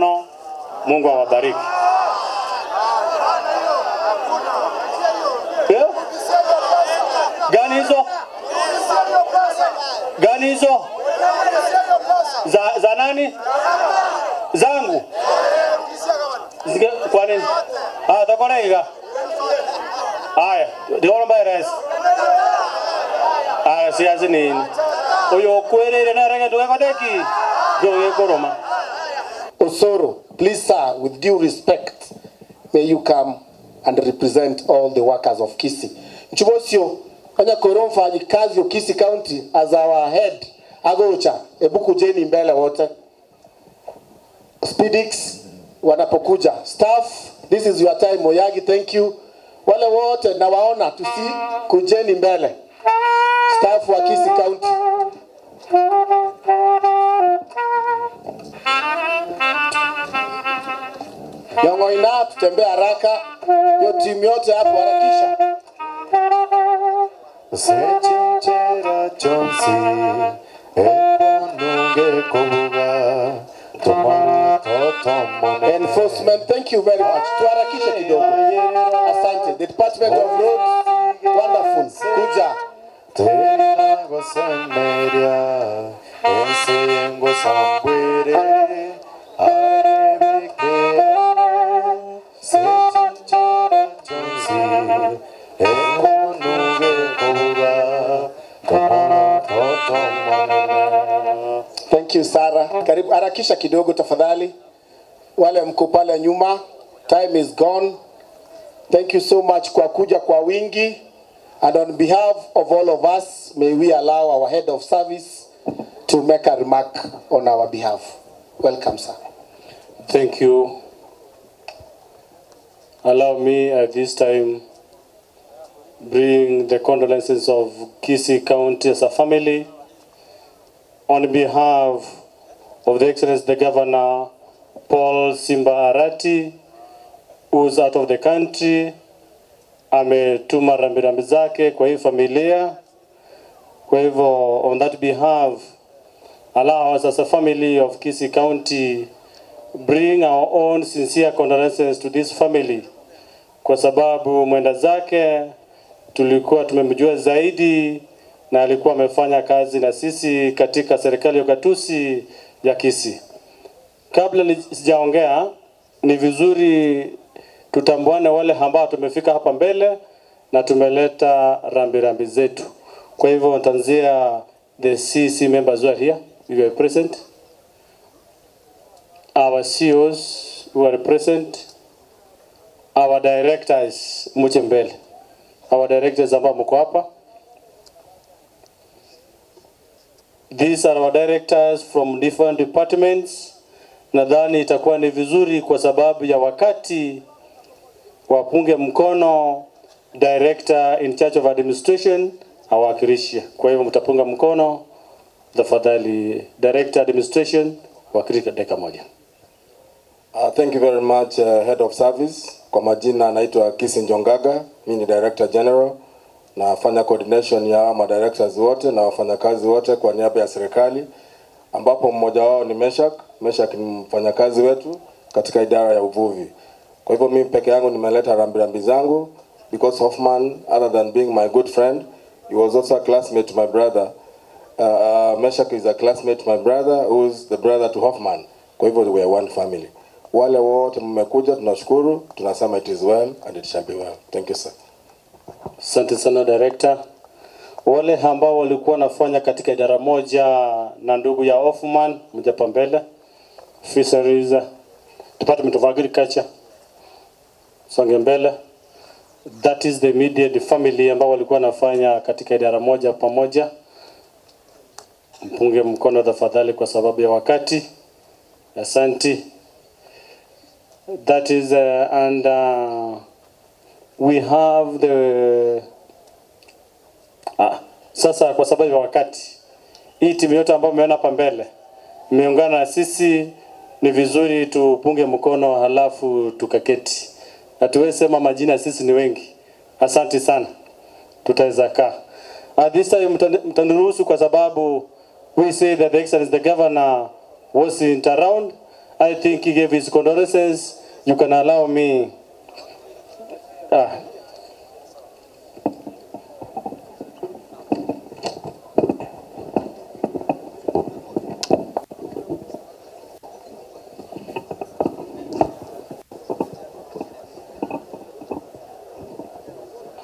mkono. Mungu awabariki. Gani hizo? Za nani? Zangu. Kwa nini? Takona higa. Haya, ndio mbaya rais. Siazi nini? Oyo kwere na ranga tuwe kodeki. Goye koroma. Osoro, please sir, with due respect, may you come and represent all the workers of Kisii. Nchubosio, kanya koromfa kazi yo Kisii County as our head. Agocha, ebuku jeni mbele wote. Speedix, wanapokuja. Staff, this is your time. Moyagi, thank you. Wale wote na waona tusi kujeni mbele. Staff wa Kisii County. Yongo ina tutembea haraka. Yo timu yote hapo harakisha. Sechinchera chonsi ekonunge kubuga Enforcement, thank you very much. Tuharakishe kidogo. Asante. The Department of Roads, wonderful. Kuja. Terina gosemeria ensengo sambwere arebeke sechinchera chonsi ekonunge kubuga Thank you, Sarah. Karibu harakisha kidogo tafadhali. Wale mko pale nyuma, time is gone. Thank you so much kwa kuja kwa wingi. And on behalf of all of us, may we allow our head of service to make a remark on our behalf. Welcome, sir. Thank you. Allow me at this time bring the condolences of Kisii County as a family on behalf of the Excellency the Governor Paul Simba Arati, who is out of the country. Ametuma rambirambi zake kwa hii familia. Kwa hivyo, on that behalf, allow us as a family of Kisii County bring our own sincere condolences to this family, kwa sababu mwenda zake tulikuwa tumemjua zaidi na alikuwa amefanya kazi na sisi katika serikali ya Gatuzi ya Kisii. Kabla sijaongea, ni vizuri tutambuane wale ambao tumefika hapa mbele na tumeleta rambirambi zetu. Kwa hivyo nitaanzia the CC members who are here, you are present. Our CEOs who are present. Our directors muje mbele. Our directors ambao mko hapa. These are our directors from different departments. Nadhani itakuwa ni vizuri kwa sababu ya wakati wapunge mkono director in charge of administration awakilishe. Kwa hivyo mtapunga mkono tafadhali director administration wakilisha dakika moja. Thank you very much head of service. Kwa majina naitwa Kisii Njongaga, mimi ni director general. Nafanya coordination ya ma directors wote na wafanyakazi wote kwa niaba ya serikali, ambapo mmoja wao ni Meshak ni mfanyakazi wetu katika idara ya uvuvi. Kwa hivyo mimi peke yangu nimeleta rambirambi zangu because Hoffman, other than being my good friend, he was also a classmate to my brother. Meshak is a classmate to my brother who is the brother to Hoffman. Kwa hivyo we are one family. Wale wote mmekuja tunashukuru, tunasema it is well and it shall be well. Thank you sir. Asante sana director. Wale ambao walikuwa nafanya katika idara moja na ndugu ya Hoffman, mjapa mbele. Fisheries Department of Agriculture. Songe mbele. That is the immediate family ambao walikuwa nafanya katika idara moja pamoja. Mpunge mkono tafadhali kwa sababu ya wakati. Asante. That is and we have the sasa kwa sababu ya wakati, hii timu yote ambayo umeona hapa mbele imeungana na sisi, ni vizuri tupunge mkono halafu tukaketi. Hatuwezi sema majina, sisi ni wengi. Asante sana. Tutaweza kaa. This time mtaniruhusu kwa sababu we say that the Excellency the Governor was in around I think he gave his condolences. You can allow me.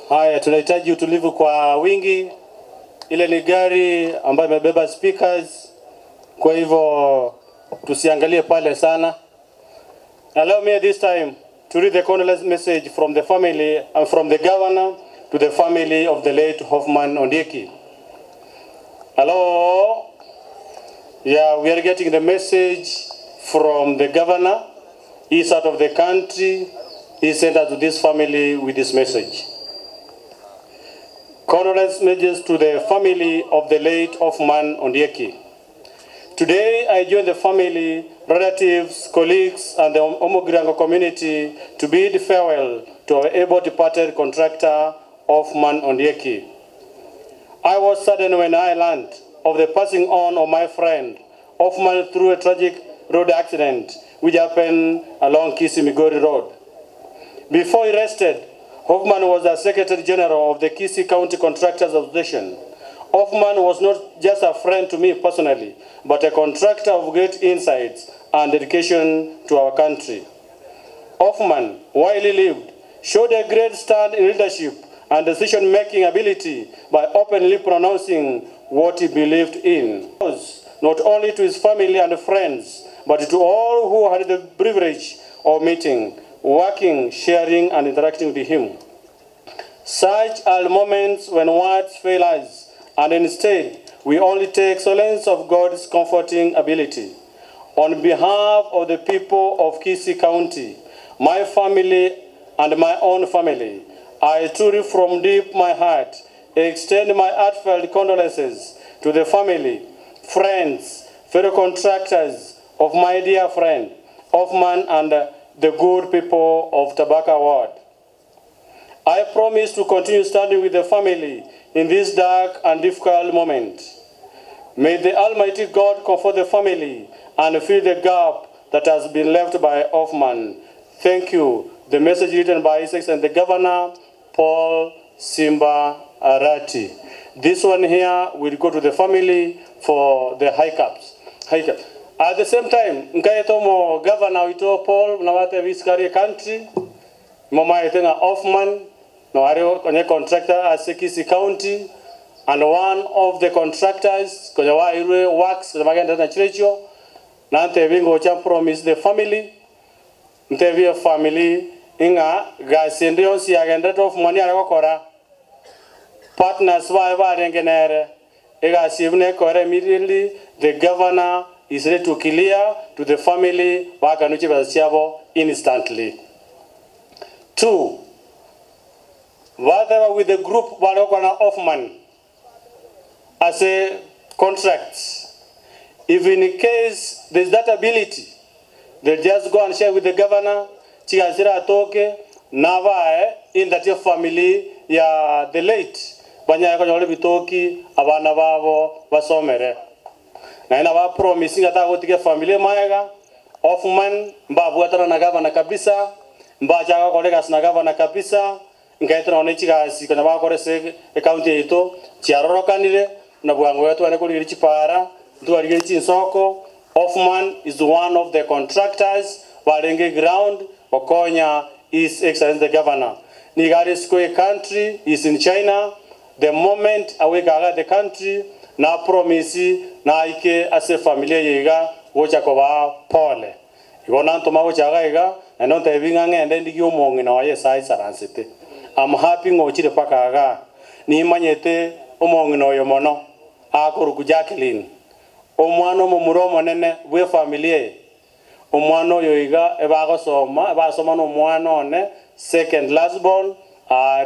Haya, tunahitaji utulivu kwa wingi. Ile ni gari ambayo imebeba speakers, kwa hivyo tusiangalie pale sana. Allow me this time to read the condolence message from the family and from the governor to the family of the late Hoffman Ondieki. Hello? Yeah, we are getting the message from the governor. He's out of the country. He sent us to this family with this message. Condolence messages to the family of the late Hoffman Ondieki. Today, I join the family, relatives, colleagues, and the Omogirango community to bid farewell to our able departed contractor, Hoffman Ondieki. I was saddened when I learned of the passing on of my friend, Hoffman, through a tragic road accident which happened along Kisii-Migori Road. Before he rested, Hoffman was the Secretary General of the Kisii County Contractors Association. Hoffman was not just a friend to me personally, but a contractor of great insights and dedication to our country. Hoffman, while he lived, showed a great stand in leadership and decision-making ability by openly pronouncing what he believed in. Not only to his family and friends, but to all who had the privilege of meeting, working, sharing, and interacting with him. Such are moments when words fail us, and instead, we only take solace of God's comforting ability. On behalf of the people of Kisii County, my family and my own family, I truly from deep my heart extend my heartfelt condolences to the family, friends, fellow contractors of my dear friend, Hoffman, and the good people of Tabaka Ward. I promise to continue standing with the family in this dark and difficult moment. May the Almighty God comfort the family and fill the gap that has been left by Hoffman. Thank you. The message written by His Excellency the Governor, Paul Simba Arati. This one here will go to the family for the high caps. At the same time, Nkaetomo Governor Wito Paul Nawate Viskari country, Mama Etenga Hoffman, Noario Konye contractor at Kisii County, and one of the contractors, Konyawa Irwe works, Maganda Chrecho, Nante Vingo Cham promise the family, Ntevia family, Inga, Gasendion Siaganda of Moniara partners Vava Rengenere, Ega Sivne Kore immediately, the governor is ready to clear to the family Wakanuchi Basiabo instantly. 2. Whatever with the group Walokana Hoffman as a contract, if in case there's that ability, they just go and share with the governor, Chigazira Toke, Nava in that your family, ya the late, Banya Konyole Bitoki, Abana Babo, Basomere. Na ina wa promising ata wotige family maega Hoffman mbabu atana na governor kabisa mbaja kolega na governor kabisa ngaitana onechiga sikana ba kore se county ito chiaroro kanire na bwango wetu ane kuri chipara ndu ari chi soko. Hoffman is one of the contractors walenge ground Okonya is Excellency the Governor. Nigari Square country is in China. The moment aweka the country na promisi na ike ase familia yiga wocha kwa pole igona ntoma wocha gaiga na no tebinga ngende ndigi umongi na waye sai saransete. I'm happy ngochire pakaga ni manyete umongi no yomono akuru kujakelin omwano mu muromo nene we familia omwano yoiga ebago soma basoma no mwano ne second last born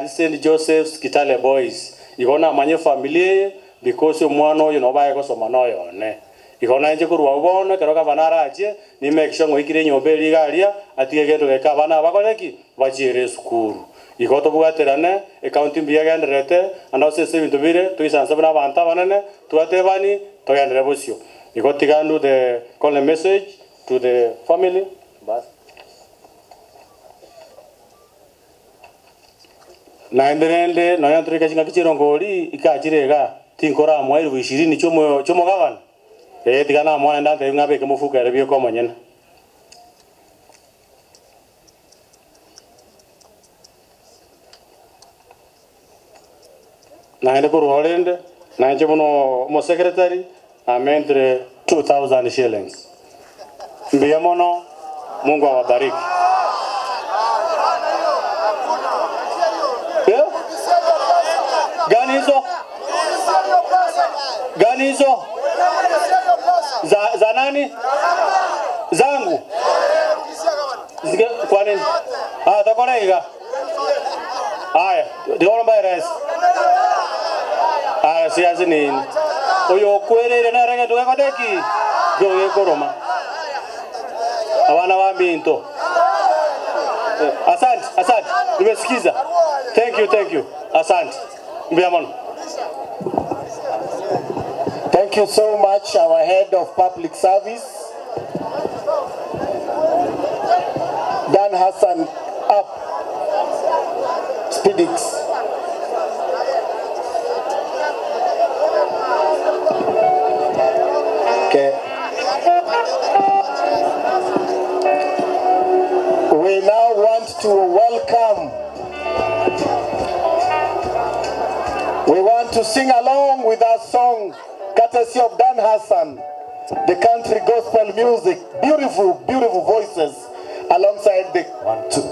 St. Joseph's Kitale Boys igona manye familia because umwano no bae ko soma no yone igona nje kurwa ubona keroka banara aje ni make sure ngikire nyobeli galia atige gendo geka bana bakoleki bajire skuru igoto bugaterane accounting biagendrete anose sebintu bire tuisansa bana banta banane tuatebani toyandre bosio igotigandu the call message to the family. Bas. Na endelende na yantrika chinga kichirongoli ikachirega tinkora mwa 20 chomo gavan. Tigana mwa ndante ngabe kemufuka rebio kwa manyena. Na ende kurolende na njemono mo secretary amendre 2000 shillings. Mbiamono Mungu awabariki. Gani hizo? Gani hizo? Za nani? Zangu. Kwa nini? Takona higa. Aya, ndiona mbaya rais. Siazi nini? Oyo kwerere na renge tuwe kodeki. Joge koroma. Abana wa binto. Asante. Nimesikiza. Thank you. Asante. Mbiamano. Thank you so much, our head of public service, Dan Hassan up. Speedix. Okay. We now want to welcome. We want to sing along with our song, courtesy of Dan Hassan, the country gospel music, beautiful voices, alongside the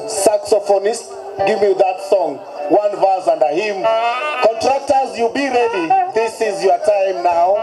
saxophonist. Give me that song, one verse and a hymn. Contractors, you be ready. This is your time now.